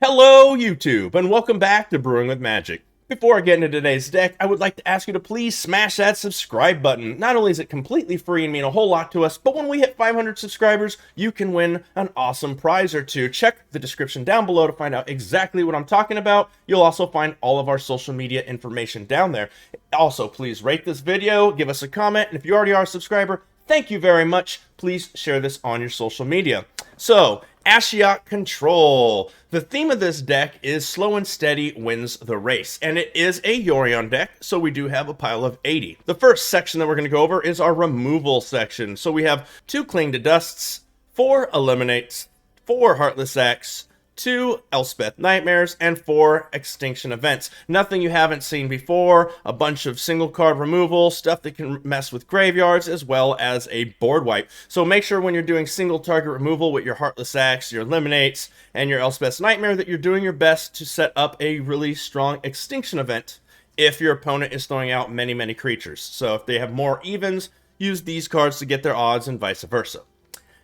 Hello YouTube, and welcome back to Brewing with Magic. Before I get into today's deck, I would like to ask you to please smash that subscribe button. Not only is it completely free and mean a whole lot to us, but when we hit 500 subscribers, you can win an awesome prize or two. Check the description down below to find out exactly what I'm talking about. You'll also find all of our social media information down there. Also, please rate this video, give us a comment, and if you already are a subscriber, thank you very much. Please share this on your social media. So, Ashiok Control. The theme of this deck is slow and steady wins the race, and it is a Yorion deck, so we do have a pile of 80. The first section that we're going to go over is our removal section. So we have 2 Cling to Dusts, 4 Eliminates, 4 Heartless Acts, 2 Elspeth Nightmares, and 4 Extinction Events. Nothing you haven't seen before, a bunch of single card removal, stuff that can mess with graveyards, as well as a board wipe. So make sure when you're doing single target removal with your Heartless Acts, your Eliminates, and your Elspeth's Nightmare that you're doing your best to set up a really strong Extinction Event if your opponent is throwing out many creatures. So if they have more evens, use these cards to get their odds and vice versa.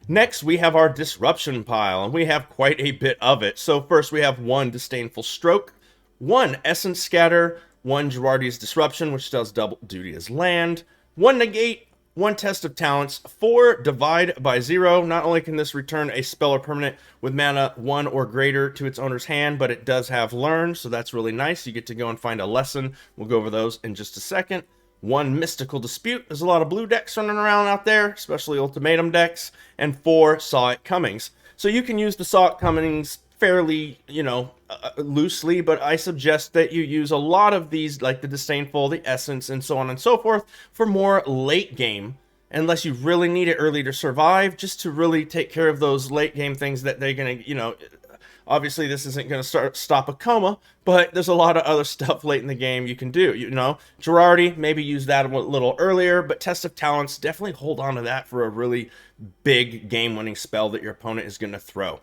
Next, we have our Disruption pile, and we have quite a bit of it. So first, we have 1 Disdainful Stroke, 1 Essence Scatter, 1 Girardi's Disruption, which does double duty as land, 1 Negate, 1 Test of Talents, 4 Divide by 0. Not only can this return a spell or permanent with mana 1 or greater to its owner's hand, but it does have Learn, so that's really nice. You get to go and find a lesson. We'll go over those in just a second. 1 Mystical Dispute. There's a lot of blue decks running around out there, especially Ultimatum decks. And 4 Saw It Comings. So you can use the Saw It Comings fairly, loosely, but I suggest that you use a lot of these, like the Disdainful, the Essence, and so on and so forth, for more late game, unless you really need it early to survive, just to really take care of those late game things that they're going to, obviously, this isn't going to stop a coma, but there's a lot of other stuff late in the game you can do. Girardi, maybe use that a little earlier, but Test of Talents, definitely hold on to that for a really big game-winning spell that your opponent is going to throw.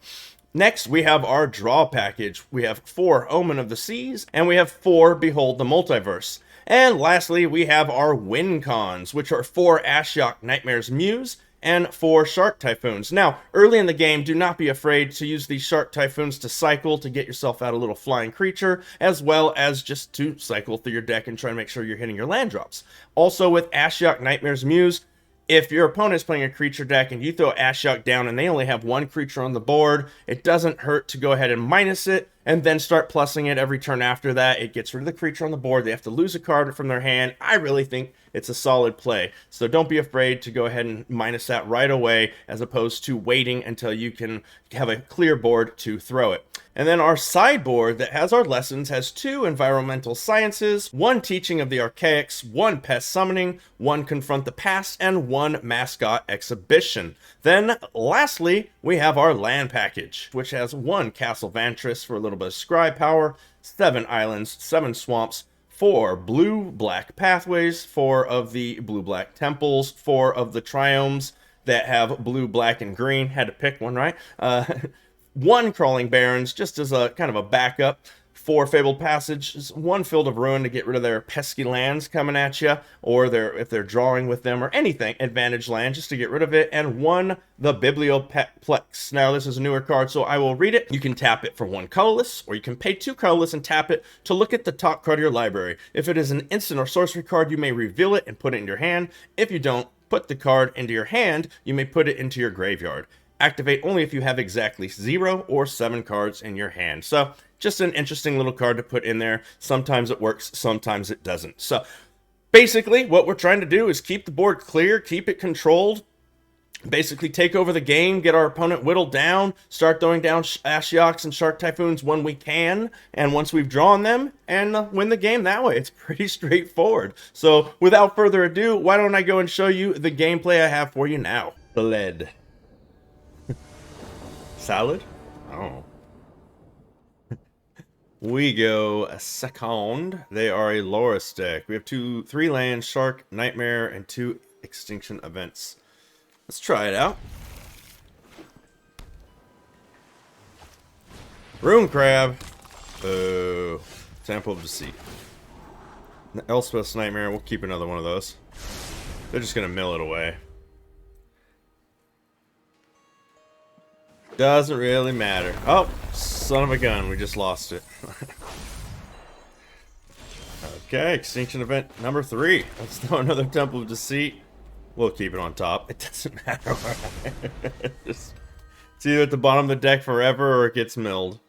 Next, we have our draw package. We have 4 Omen of the Seas, and we have 4 Behold the Multiverse. And lastly, we have our win cons, which are 4 Ashiok Nightmare's Muse, and 4 Shark Typhoons. Now, early in the game, do not be afraid to use these Shark Typhoons to cycle to get yourself out a little flying creature, as well as just to cycle through your deck and try to make sure you're hitting your land drops. Also, with Ashiok Nightmare's Muse, if your opponent is playing a creature deck and you throw Ashiok down and they only have 1 creature on the board, it doesn't hurt to go ahead and minus it and then start plussing it every turn after that. It gets rid of the creature on the board. They have to lose a card from their hand. I really think it's a solid play. So don't be afraid to go ahead and minus that right away, as opposed to waiting until you can have a clear board to throw it. And then our sideboard that has our lessons has 2 Environmental Sciences, 1 Teaching of the Archaics, 1 Pest Summoning, 1 Confront the Past, and 1 Mascot Exhibition. Then, lastly, we have our land package, which has 1 Castle Vantress for a little bit of scry power, 7 islands, 7 swamps, 4 blue-black pathways, 4 of the blue-black temples, 4 of the triomes that have blue, black, and green. Had to pick one, right? 1 Crawling Barrens, just as a kind of a backup. 4 Fabled Passages, 1 Field of Ruin to get rid of their pesky lands coming at you, or if they're drawing with them, or anything, advantage land, just to get rid of it, and 1 the Biblioplex. Now, this is a newer card, so I will read it. You can tap it for 1 colorless, or you can pay 2 colorless and tap it to look at the top card of your library. If it is an instant or sorcery card, you may reveal it and put it in your hand. If you don't put the card into your hand, you may put it into your graveyard. Activate only if you have exactly 0 or 7 cards in your hand. So, just an interesting little card to put in there. Sometimes it works, sometimes it doesn't. So, basically, what we're trying to do is keep the board clear, keep it controlled, basically take over the game, get our opponent whittled down, start throwing down Ashioks and Shark Typhoons when we can, and once we've drawn them, and win the game that way. It's pretty straightforward. So, without further ado, why don't I go and show you the gameplay I have for you now. Bled. Salad? Oh. We go a second. They are a Loris deck. We have 3 lands, Shark, Nightmare, and 2 Extinction Events. Let's try it out. Rune Crab. Oh. Temple of Deceit. Elspeth's Nightmare. We'll keep another one of those. They're just going to mill it away. Doesn't really matter. Oh, son of a gun, we just lost it. Okay, extinction event number 3. Let's throw another Temple of Deceit. We'll keep it on top. It doesn't matter. Just, it's either at the bottom of the deck forever or it gets milled.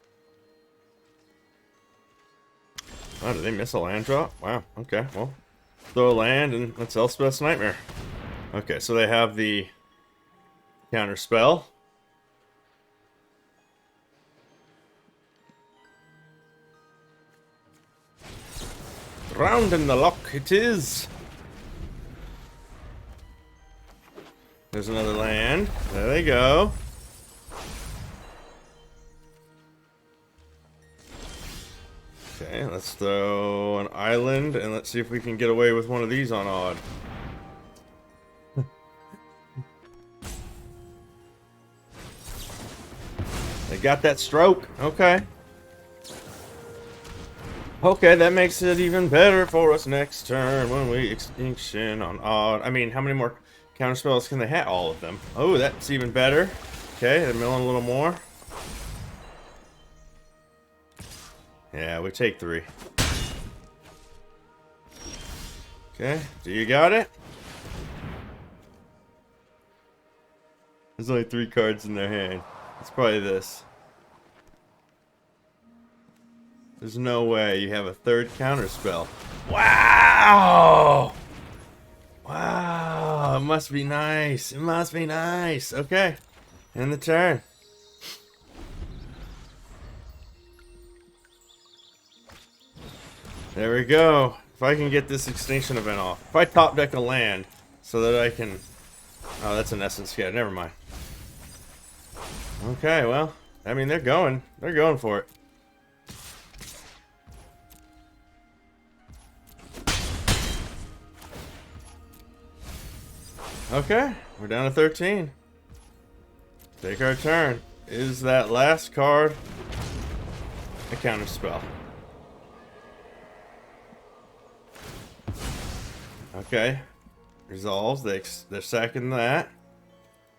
Oh, did they miss a land drop? Wow, okay, well, throw a land and that's Elspeth's Nightmare. Okay, so they have the counter spell. Round in the lock it is. There's another land. There they go. Okay, let's throw an island and let's see if we can get away with one of these on odd. They got that stroke. Okay. Okay, that makes it even better for us next turn when we extinction on odd. I mean, how many more counter spells can they have? All of them. Oh, that's even better. Okay, they're milling a little more. Yeah, we take 3. Okay, do you got it? There's only 3 cards in their hand. It's probably this. There's no way you have a 3rd counter spell. Wow! Wow, it must be nice. It must be nice. Okay, end the turn. There we go. If I can get this extinction event off. If I top deck a land so that I can... Oh, that's an essence scat. Never mind. Okay, well, I mean, they're going. They're going for it. Okay, we're down to 13. Take our turn. Is that last card a counter spell? Okay. Resolves. They're sacking that.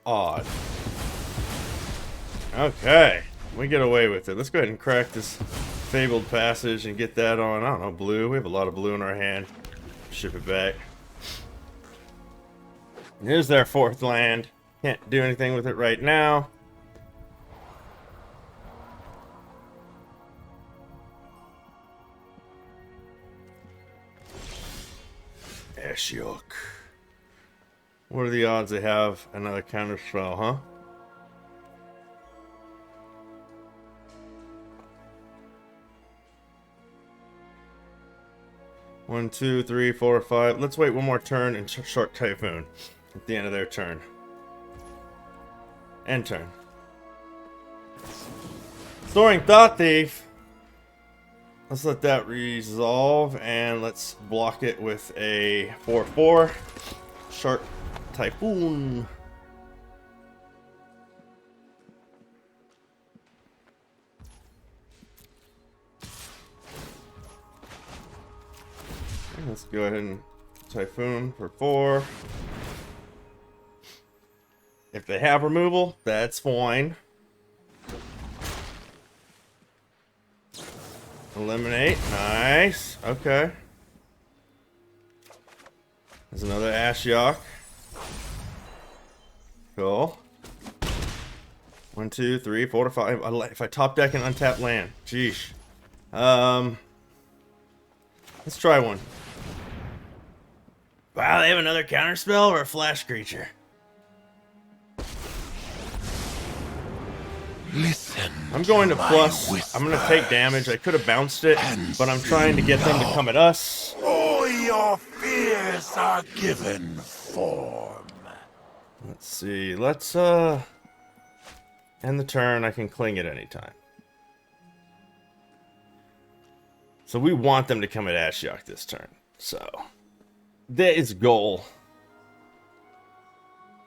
Odd. Okay. We get away with it. Let's go ahead and crack this Fabled Passage and get that on, I don't know, blue. We have a lot of blue in our hand. Ship it back. Here's their 4th land. Can't do anything with it right now. Ashiok. What are the odds they have another counter spell, huh? One, two, three, four, 5. Let's wait one more turn and short Typhoon at the end of their turn. End turn. Soaring Thought Thief. Let's let that resolve and let's block it with a 4/4 Shark Typhoon. Let's go ahead and Typhoon for 4. If they have removal, that's fine. Eliminate. Nice. Okay. There's another Ashiok. Cool. 1, 2, 3, 4 to 5. If I top deck an untapped land. Jeesh. Let's try one. Wow, they have another counterspell or a flash creature. Listen. I'm going to plus. I'm going to take damage. I could have bounced it, but I'm trying to get them to come at us. All your fears are given form. Let's see. Let's end the turn. I can cling at any time. So we want them to come at Ashiok this turn. So that is goal.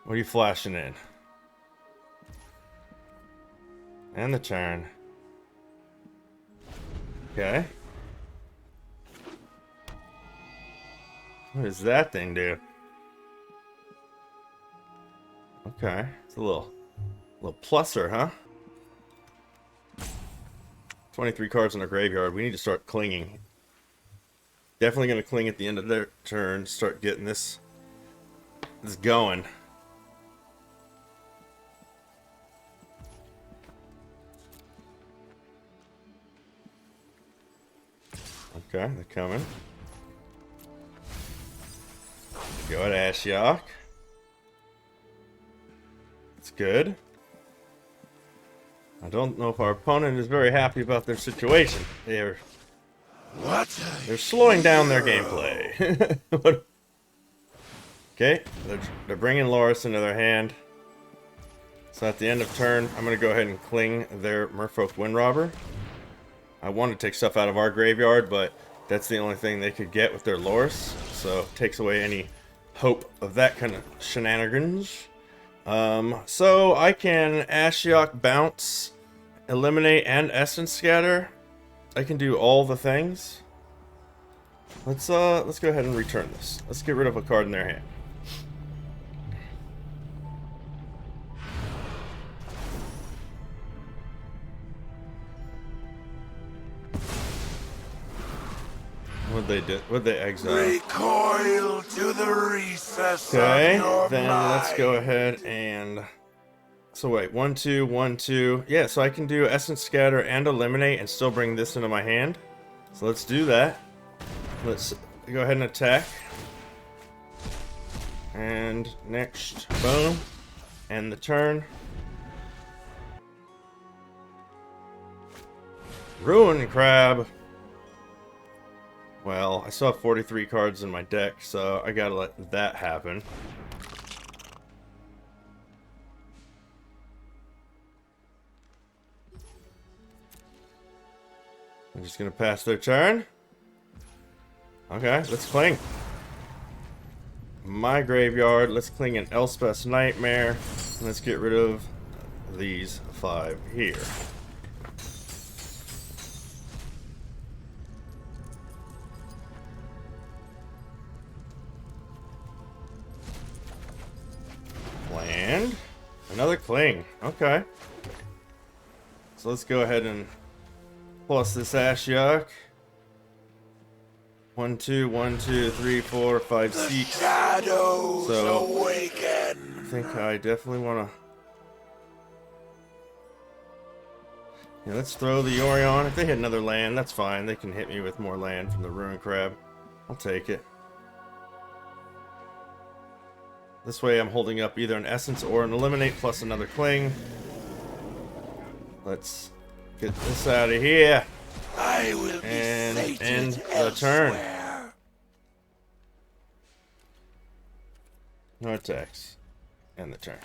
What are you flashing in? And the turn. Okay. What does that thing do? Okay. It's a little pluser, huh? 23 cards in our graveyard. We need to start clinging. Definitely going to cling at the end of their turn. Start getting this going. Okay, they're coming. Go at Ashiok. It's good. I don't know if our opponent is very happy about their situation. They're slowing down their gameplay. Okay, they're bringing Loris into their hand. So at the end of turn, I'm going to go ahead and cling their Merfolk Windrobber. I want to take stuff out of our graveyard, but that's the only thing they could get with their Loris. So it takes away any hope of that kind of shenanigans. So I can Ashiok bounce, eliminate, and essence scatter. I can do all the things. Let's go ahead and return this. Let's get rid of a card in their hand. What'd they do? What'd they exile? Recoil to the recess Okay, of your then mind. let's go ahead and... So wait, 1, 2, 1, 2. Yeah, so I can do Essence Scatter and Eliminate and still bring this into my hand. So let's do that. Let's go ahead and attack. And next, boom. End the turn. Ruin Crab. Well, I still have 43 cards in my deck, so I gotta let that happen. I'm just gonna pass their turn. Okay, let's cling. My graveyard, let's cling an Elspeth's Nightmare. And let's get rid of these 5 here. Land. Another cling. Okay. So let's go ahead and plus this Ashiok. 1, 2, 1, 2, 3, 4, 5, 6. Shadows So awaken. I think I definitely want to. Yeah, let's throw the Yorion. If they hit another land, that's fine. They can hit me with more land from the Ruin Crab. I'll take it. This way I'm holding up either an Essence or an Eliminate plus another Cling. Let's get this out of here. I will And be sated end the elsewhere. turn. No attacks. End the turn.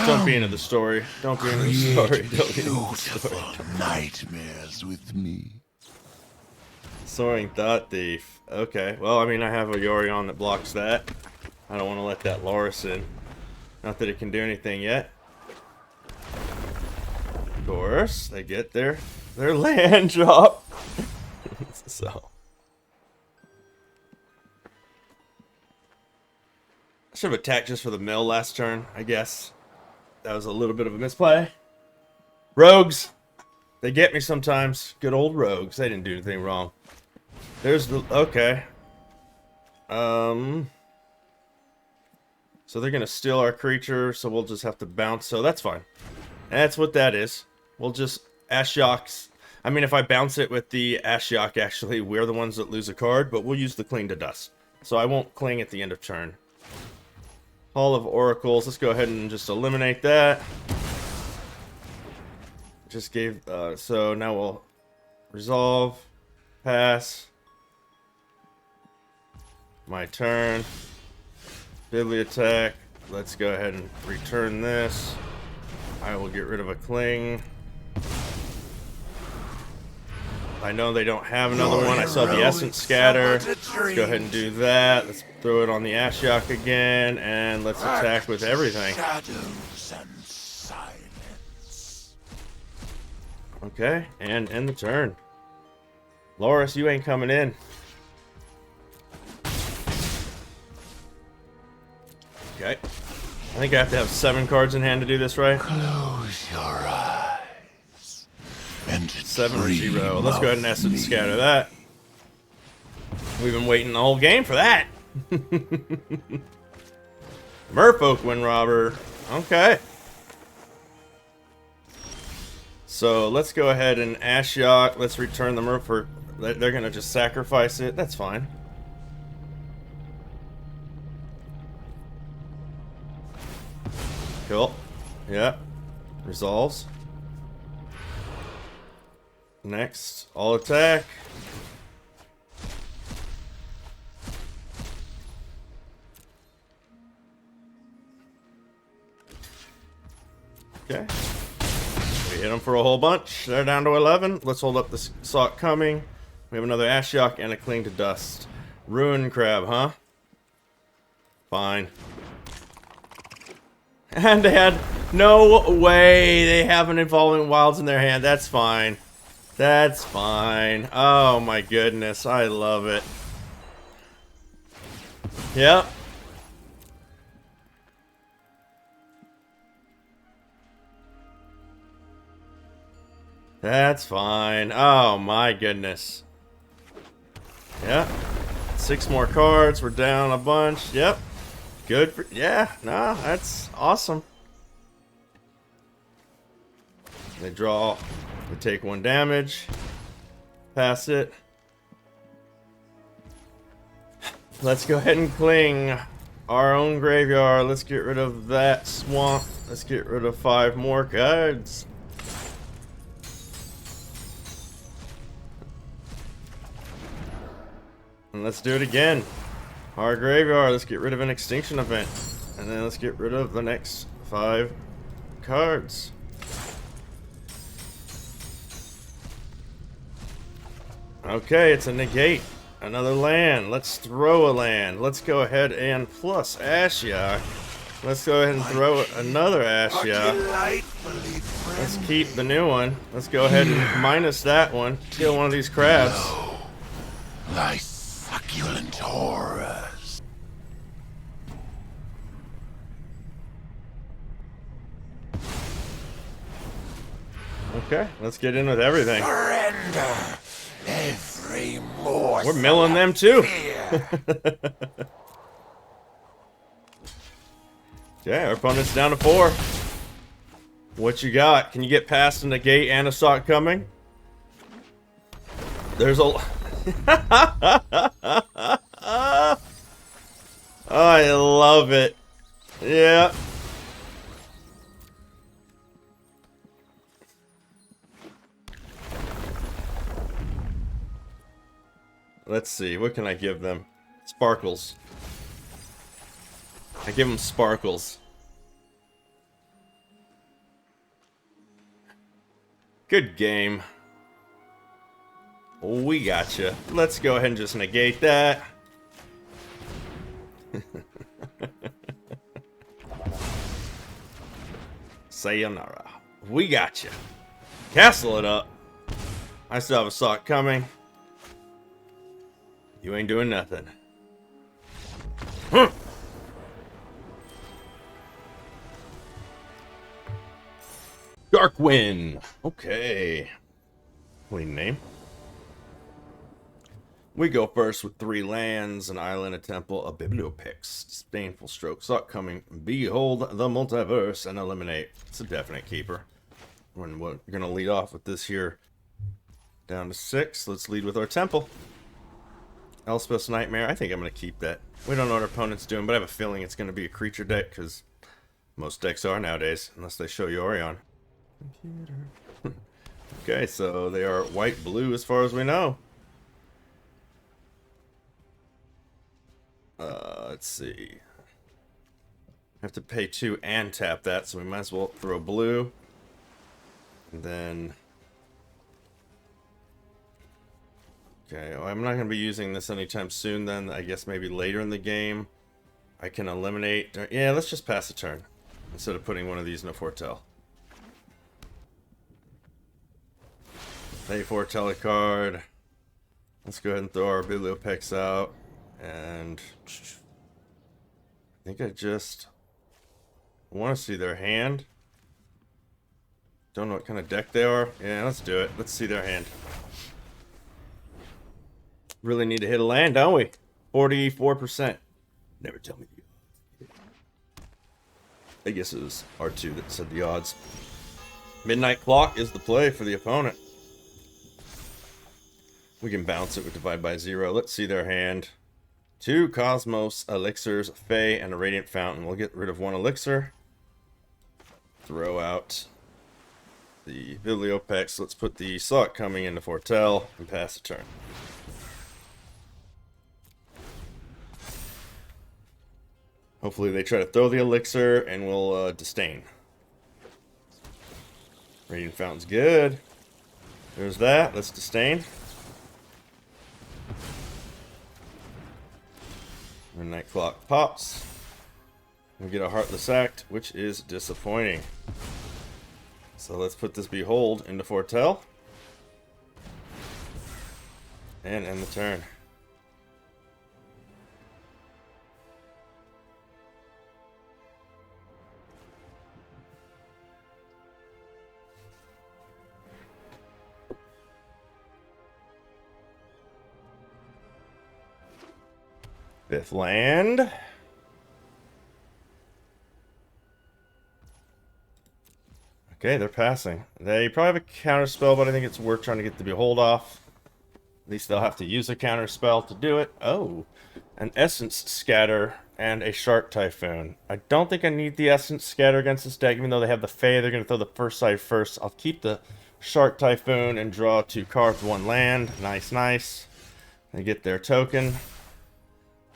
Don't be into the story. Don't be into the story. Don't be into the story. Beautiful nightmares with me. Soaring Thought Thief. Okay. Well, I mean, I have a Yorion that blocks that. I don't want to let that Loris in. Not that it can do anything yet. Of course, they get their land drop. So. I should have attacked just for the mill last turn, I guess. That was a little bit of a misplay. Rogues. They get me sometimes. Good old rogues. They didn't do anything wrong. There's the... Okay. So they're going to steal our creature, so we'll just have to bounce. So that's fine. That's what that is. We'll just... Ashiok's... I mean, if I bounce it with the Ashiok, actually, we're the ones that lose a card, but we'll use the Cling to Dust. So I won't cling at the end of turn. Hall of Oracles. Let's go ahead and just eliminate that. Just gave... so now we'll resolve. Pass. My turn. Bibliothek. Let's go ahead and return this. I will get rid of a Cling. I know they don't have another one. I saw the Essence Scatter. Let's go ahead and do that. Let's throw it on the Ashiok again. And let's attack with everything. Shadows and silence. Okay, and end the turn. Loris, you ain't coming in. Okay. I think I have to have 7 cards in hand to do this, right? Close your eyes. And 7 or dream 0. Let's go ahead and of Essence me. Scatter that. We've been waiting the whole game for that. Merfolk Wind Robber. Okay. So let's go ahead and Ashiok. Let's return the Merfolk. They're going to just sacrifice it. That's fine. Cool. Yeah. Resolves. Next. All attack. Okay. We hit them for a whole bunch. They're down to 11. Let's hold up the Sock coming. We have another Ashiok and a Cling to Dust. Ruin Crab, huh? Fine. And they had no way they have an Evolving Wilds in their hand. That's fine. That's fine. Oh my goodness. I love it. Yep. That's fine. Oh my goodness. Yep. 6 more cards. We're down a bunch. Yep. Good for... Yeah. No, that's awesome. They draw. They take 1 damage. Pass it. Let's go ahead and cling our own graveyard. Let's get rid of that swamp. Let's get rid of 5 more cards. And let's do it again. Our graveyard. Let's get rid of an extinction event. And then let's get rid of the next 5 cards. Okay, it's a negate. Another land. Let's throw a land. Let's go ahead and plus Ashiok. Let's go ahead and throw another Ashiok. Let's keep the new one. Let's go ahead and minus that one. Kill one of these crabs. Thy succulent horrors. Okay, let's get in with everything. Surrender every morsel. We're milling them too. Okay, our opponent's down to 4. What you got? Can you get past a negate and a sock coming? There's a... I love it. Yeah. Let's see. What can I give them? Sparkles. I give them sparkles. Good game. We gotcha. Let's go ahead and just negate that. Sayonara. We gotcha. Castle it up. I still have a sock coming. You ain't doing nothing. Huh. Darkwind. Okay. Clean name. We go first with 3 lands, an island, a temple, a bibliopix, disdainful stroke, sock coming, behold the multiverse, and eliminate. It's a definite keeper. We're gonna lead off with this here. Down to 6. Let's lead with our temple. Elspeth's Nightmare. I think I'm gonna keep that. We don't know what our opponent's doing, but I have a feeling it's gonna be a creature deck because most decks are nowadays, unless they show you Orion. Okay, so they are white-blue as far as we know. Let's see. Have to pay 2 and tap that, so we might as well throw blue. And then... Okay, well, I'm not going to be using this anytime soon then. I guess maybe later in the game I can eliminate... Yeah, let's just pass a turn instead of putting one of these in a foretell. Pay foretell a card. Let's go ahead and throw our Bibliopex out. And I think I just want to see their hand. Don't know what kind of deck they are. Yeah, let's do it. Let's see their hand. Really need to hit a land, don't we? 44%. Never tell me the odds. I guess it was R2 that said the odds. Midnight Clock is the play for the opponent. We can bounce it with Divide by 0. Let's see their hand. 2 Cosmos Elixirs, Fae, and a Radiant Fountain. We'll get rid of 1 Elixir. Throw out the Bibliopex. Let's put the Slot coming into Foretell and pass the turn. Hopefully they try to throw the Elixir and we'll disdain. Radiant Fountain's good. There's that. Let's disdain. Midnight Clock pops. We get a Heartless Act, which is disappointing. So let's put this Behold into Foretell. And end the turn. Fifth land. Okay, they're passing. They probably have a counter spell, but I think it's worth trying to get the Behold off. At least they'll have to use a counter spell to do it. Oh, an Essence Scatter and a Shark Typhoon. I don't think I need the Essence Scatter against this deck, even though they have the Fae. They're going to throw the first side first. I'll keep the Shark Typhoon and draw 2 cards, 1 land. Nice, nice. They get their token.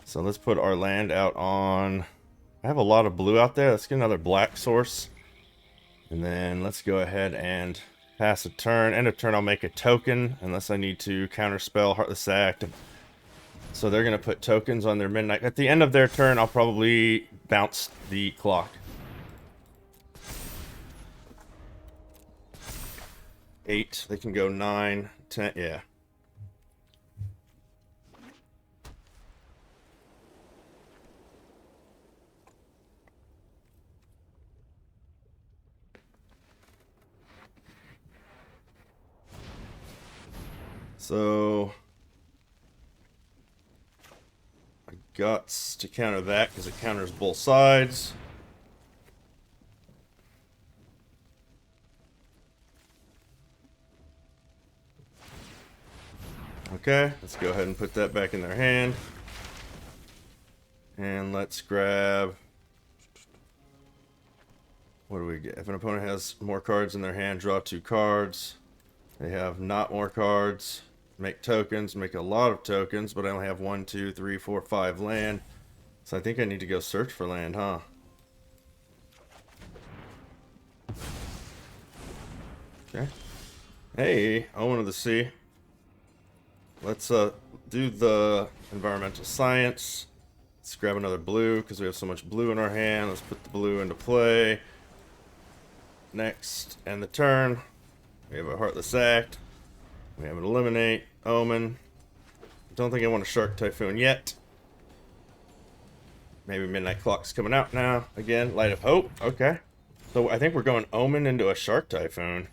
So let's put our land out on... I have a lot of blue out there. Let's get another black source. And then let's go ahead and pass a turn. End of turn, I'll make a token, unless I need to counterspell Heartless Act. So they're going to put tokens on their Midnight. At the end of their turn, I'll probably bounce the clock. 8. They can go 9, 10. Yeah. So I got to counter that because it counters both sides. Okay, let's go ahead and put that back in their hand. And let's grab... What do we get? If an opponent has more cards in their hand, draw 2 cards. They have not more cards. Make tokens, make a lot of tokens, but I only have 1, 2, 3, 4, 5 land. So I think I need to go search for land, huh? Okay. Hey, Owen of the Sea. Let's do the environmental science. Let's grab another blue because we have so much blue in our hand. Let's put the blue into play. Next, end the turn. We have a Heartless Act. We have an Eliminate. Omen. Don't think I want a Shark Typhoon yet. Maybe Midnight Clock's coming out now. Again, Light of Hope. Okay. So I think we're going Omen into a Shark Typhoon.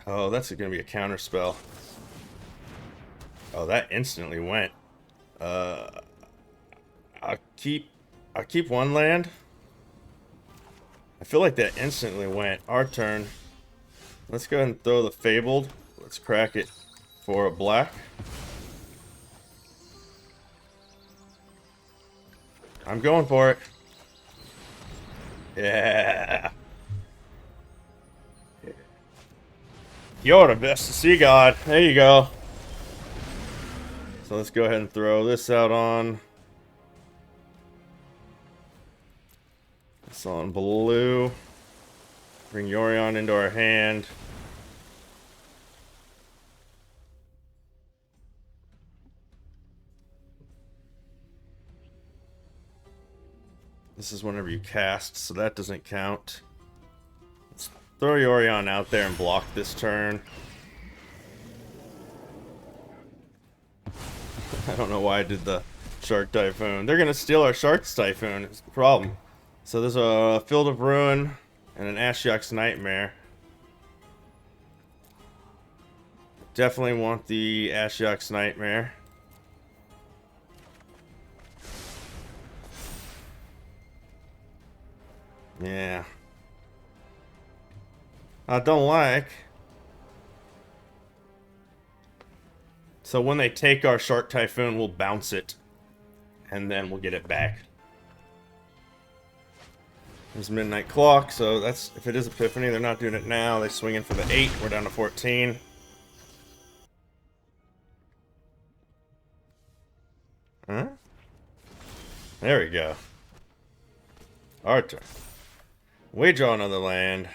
Oh, that's going to be a counter spell. Oh, that instantly went. I'll keep 1 land. I feel like that instantly went. Our turn. Let's go ahead and throw the Fabled. Let's crack it for a black. I'm going for it. Yeah. You're the best to see, God. There you go. So let's go ahead and throw this out on. It's on blue. Bring Yorion into our hand. This is whenever you cast, so that doesn't count. Let's throw Yorion out there and block this turn. I don't know why I did the Shark Typhoon. They're gonna steal our Shark's Typhoon. It's the problem. So there's a Field of Ruin and an Ashiok's Nightmare. Definitely want the Ashiok's Nightmare. Yeah. I don't like. So when they take our Shark Typhoon, we'll bounce it. And then we'll get it back. There's Midnight Clock, so that's, if it is Epiphany, they're not doing it now. They swing in for the 8. We're down to 14. Huh? There we go. Our turn. We draw another land.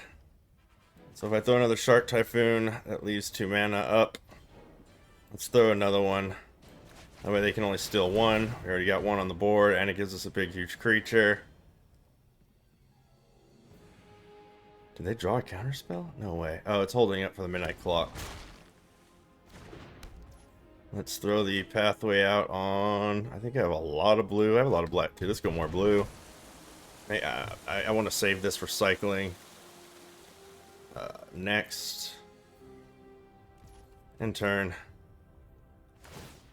So if I throw another Shark Typhoon, that leaves 2 mana up. Let's throw another one. That way they can only steal 1. We already got 1 on the board, and it gives us a big, huge creature. Did they draw a counterspell? No way. Oh, it's holding up for the Midnight Clock. Let's throw the pathway out on... I think I have a lot of blue. I have a lot of black, too. Let's go more blue. I want to save this for cycling. Next. And turn.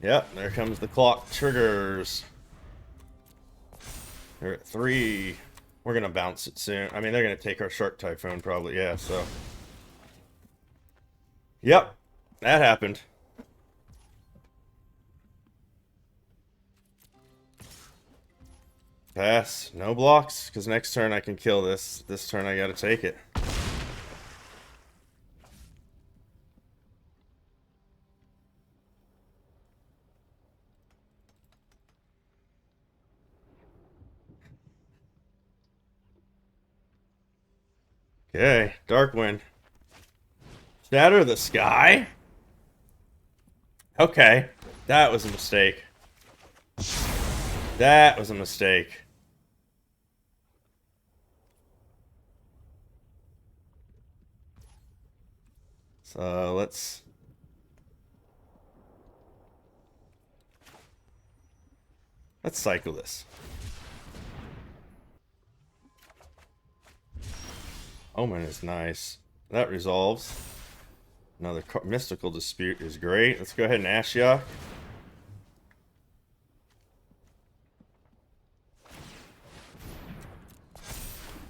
Yep, there comes the clock. Triggers. They're at 3. We're going to bounce it soon. I mean, they're going to take our Shark Typhoon probably. Yeah, so. Yep, that happened. Pass. No blocks, because next turn I can kill this. This turn I gotta take it. Okay, Darkwind. Shatter the Sky? Okay, that was a mistake. That was a mistake. So let's cycle this. Omen is nice. That resolves. Another Mystical Dispute is great. Let's go ahead and Ashiok.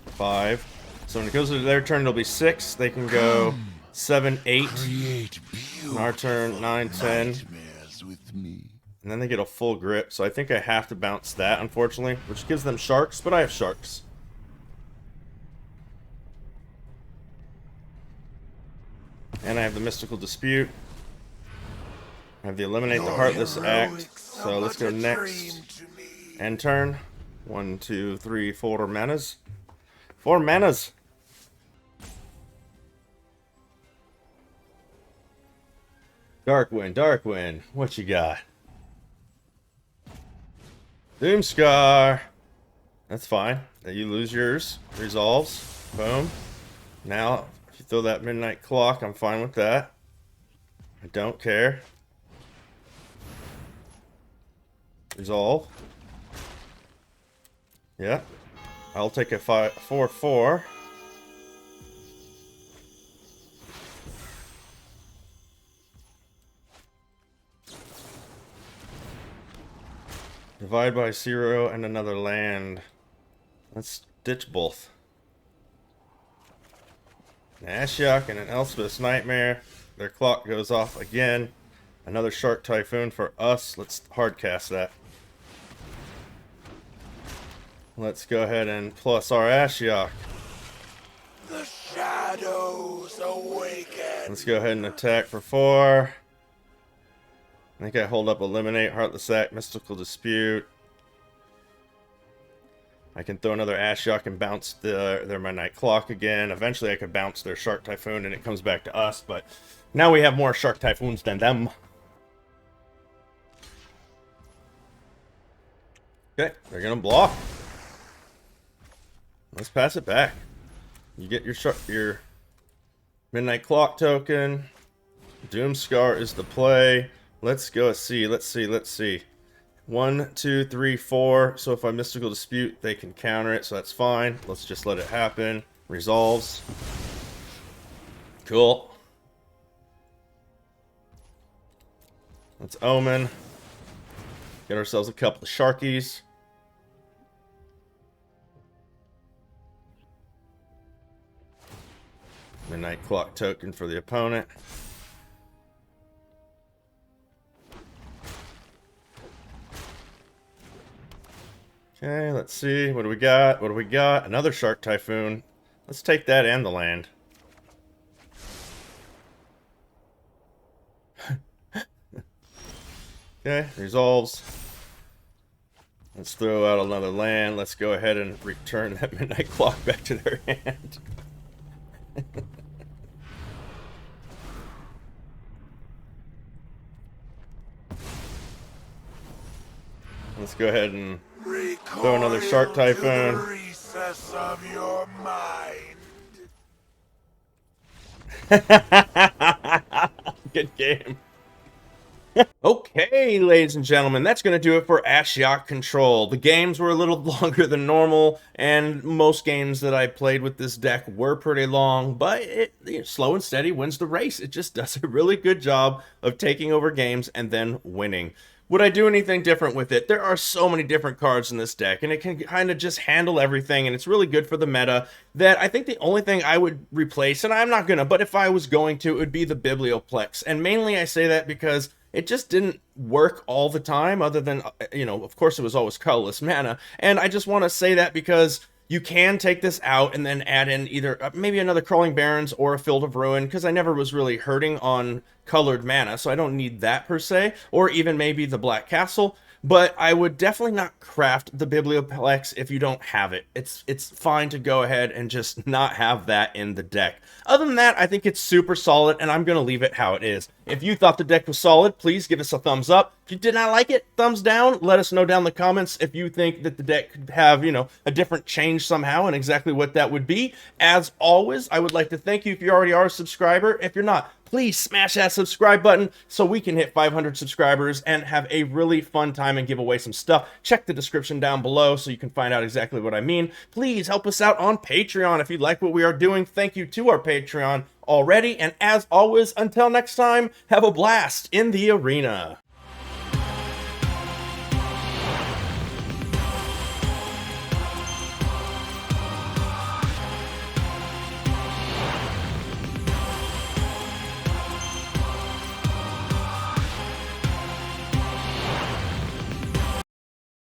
Five. So when it goes to their turn, it'll be 6. They can go 7, 8. On our turn, 9, 10. With me. And then they get a full grip. So I think I have to bounce that, unfortunately. Which gives them sharks, but I have sharks. And I have the Mystical Dispute. I have the Eliminate the Heartless Act. So let's go next. End turn. 1, 2, 3, 4 manas. 4 manas. Darkwind, Darkwind. What you got? Doomscar. That's fine. You lose yours. Resolves. Boom. Now, if you throw that Midnight Clock, I'm fine with that. I don't care. Resolve. Yeah. I'll take a 4/4. Divide by 0 and another land. Let's ditch both. An Ashiok and an Elspeth's Nightmare. Their clock goes off again. Another Shark Typhoon for us. Let's hardcast that. Let's go ahead and plus our Ashiok. The shadows awaken. Let's go ahead and attack for 4. I think I hold up Eliminate, Heartless Act, Mystical Dispute. I can throw another Ashiok and bounce their Midnight Clock again. Eventually I could bounce their Shark Typhoon and it comes back to us, but now we have more Shark Typhoons than them. Okay, they're gonna block. Let's pass it back. You get your Midnight Clock token. Doomscar is the play. Let's go see. Let's see. 1, 2, 3, 4. So if I Mystical Dispute, they can counter it, so that's fine. Let's just let it happen. Resolves. Cool. Let's Omen. Get ourselves a couple of Sharkies. Midnight Clock token for the opponent. Okay, let's see. What do we got? What do we got? Another Shark Typhoon. Let's take that and the land. Okay, resolves. Let's throw out another land. Let's go ahead and return that Midnight Clock back to their hand. Let's go ahead and throw another Shark Typhoon. To the recess of your mind. Good game. Okay, ladies and gentlemen, that's going to do it for Ashiok Control. The games were a little longer than normal, and most games that I played with this deck were pretty long, but slow and steady wins the race. It just does a really good job of taking over games and then winning. Would I do anything different with it? There are so many different cards in this deck, and it can kind of just handle everything, and it's really good for the meta, that I think the only thing I would replace, and I'm not gonna, but if I was going to, it would be the Biblioplex. And mainly I say that because it just didn't work all the time, other than, you know, of course it was always colorless mana. And I just want to say that because you can take this out and then add in either maybe another Crawling Barrens or a Field of Ruin, because I never was really hurting on colored mana, so I don't need that per se, or even maybe the Black Castle. But I would definitely not craft the Biblioplex if you don't have it. It's fine to go ahead and just not have that in the deck. Other than that, I think it's super solid, and I'm going to leave it how it is. If you thought the deck was solid, please give us a thumbs up. If you did not like it, thumbs down. Let us know down in the comments if you think that the deck could have, you know, a different change somehow, and exactly what that would be. As always, I would like to thank you if you already are a subscriber. If you're not, please smash that subscribe button so we can hit 500 subscribers and have a really fun time and give away some stuff. Check the description down below so you can find out exactly what I mean. Please help us out on Patreon if you like what we are doing. Thank you to our Patreon already. And as always, until next time, have a blast in the arena.